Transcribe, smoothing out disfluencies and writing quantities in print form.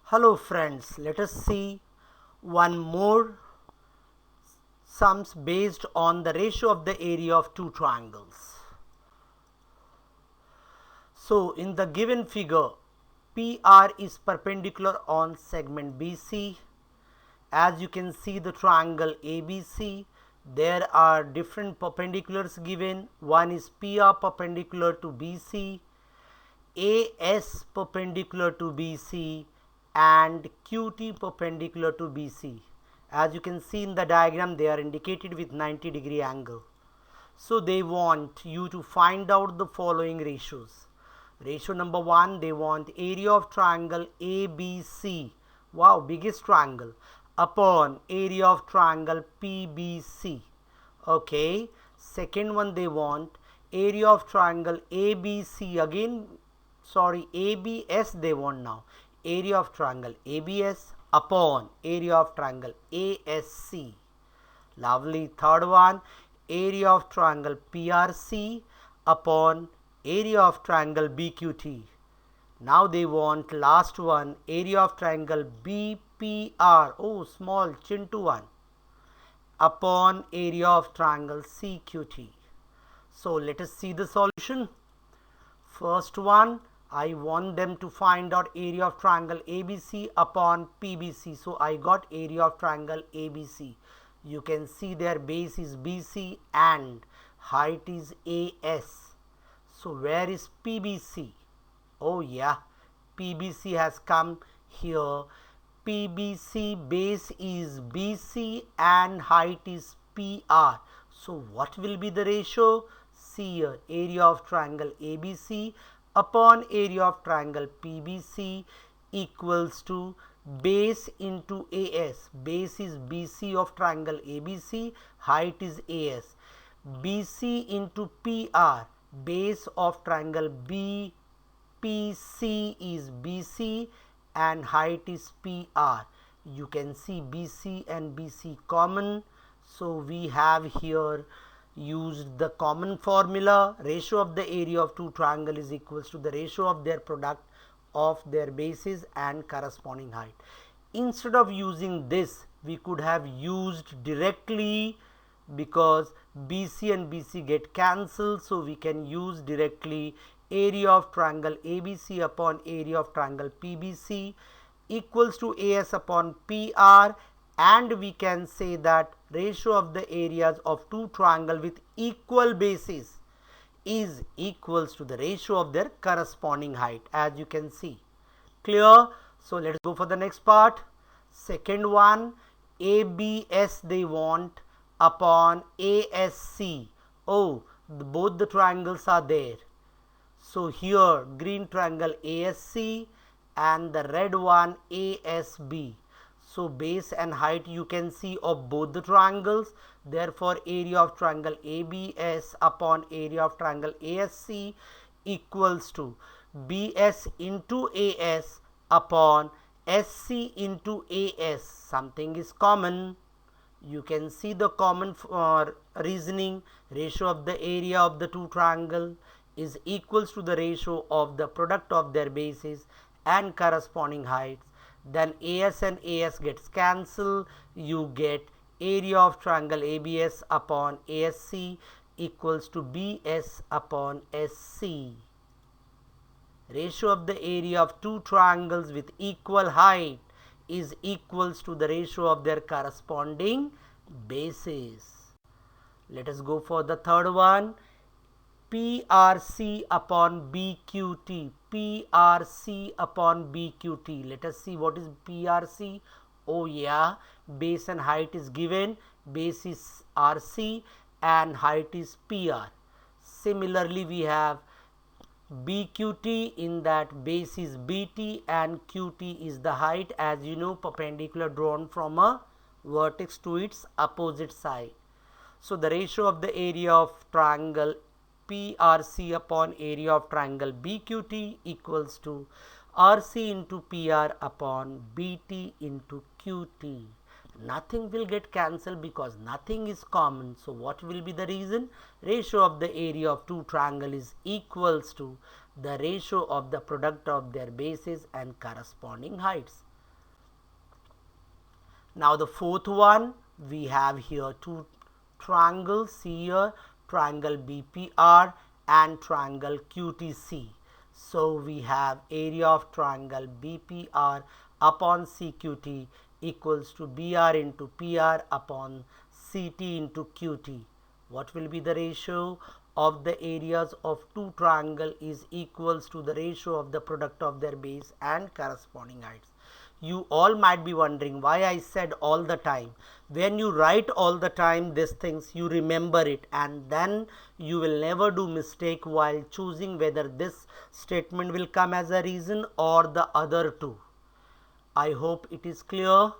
Hello friends, let us see one more sums based on the ratio of the area of two triangles. So in the given figure, PR is perpendicular on segment BC. As you can see the triangle ABC, there are different perpendiculars given. One is PR perpendicular to BC, AS perpendicular to BC and QT perpendicular to BC. As you can see in the diagram, they are indicated with 90-degree angle. So they want you to find out the following ratios. Ratio number 1, they want area of triangle ABC, wow, biggest triangle, upon area of triangle PBC. Okay, second one, they want area of triangle ABC, again sorry, ABS they want now, area of triangle ABS upon area of triangle ASC. Lovely. Third one, area of triangle PRC upon area of triangle BQT. Now they want last one, area of triangle BPR, oh small chintu one, upon area of triangle CQT. So let us see the solution. First one, I want them to find out area of triangle ABC upon PBC. So I got area of triangle ABC. You can see their base is BC and height is AS. So where is PBC? Oh yeah, PBC has come here. PBC base is BC and height is PR. So what will be the ratio? See here, area of triangle ABC upon area of triangle PBC equals to base into AS. Base is BC of triangle ABC, height is AS. BC into PR, base of triangle BPC is BC and height is PR. You can see BC and BC common. So we have here used the common formula. Ratio of the area of two triangle is equals to the ratio of their product of their bases and corresponding height. Instead of using this, we could have used directly, because BC and BC get cancelled, so we can use directly area of triangle ABC upon area of triangle PBC equals to AS upon PR, and we can say that ratio of the areas of two triangle with equal bases is equals to the ratio of their corresponding height, as you can see. Clear? So let's go for the next part. Second one, ABS they want upon ASC. Oh, both the triangles are there. So here green triangle ASC and the red one ASB. So base and height you can see of both the triangles. Therefore area of triangle ABS upon area of triangle ASC equals to BS into AS upon SC into AS. Something is common. You can see the common reasoning. Ratio of the area of the two triangle is equals to the ratio of the product of their bases and corresponding heights. Then AS and AS gets cancelled. You get area of triangle ABS upon ASC equals to BS upon SC. Ratio of the area of two triangles with equal height is equals to the ratio of their corresponding bases. Let us go for the third one. PRC upon BQT. PRC upon BQT. Let us see what is PRC. Oh yeah, base and height is given. Base is RC and height is PR. Similarly, we have BQT, in that base is BT and QT is the height, as you know, perpendicular drawn from a vertex to its opposite side. So the ratio of the area of triangle PRC upon area of triangle BQT equals to RC into PR upon BT into QT. Nothing will get cancelled because nothing is common. So what will be the reason? Ratio of the area of two triangle is equals to the ratio of the product of their bases and corresponding heights. Now the fourth one, we have here two triangles. See here, triangle BPR and triangle QTC. So we have area of triangle BPR upon CQT equals to BR into PR upon CT into QT. What will be the ratio of the areas of two triangle is equals to the ratio of the product of their base and corresponding heights. You all might be wondering why I said all the time. When you write all the time these things, you remember it, and then you will never do mistake while choosing whether this statement will come as a reason or the other two. I hope it is clear.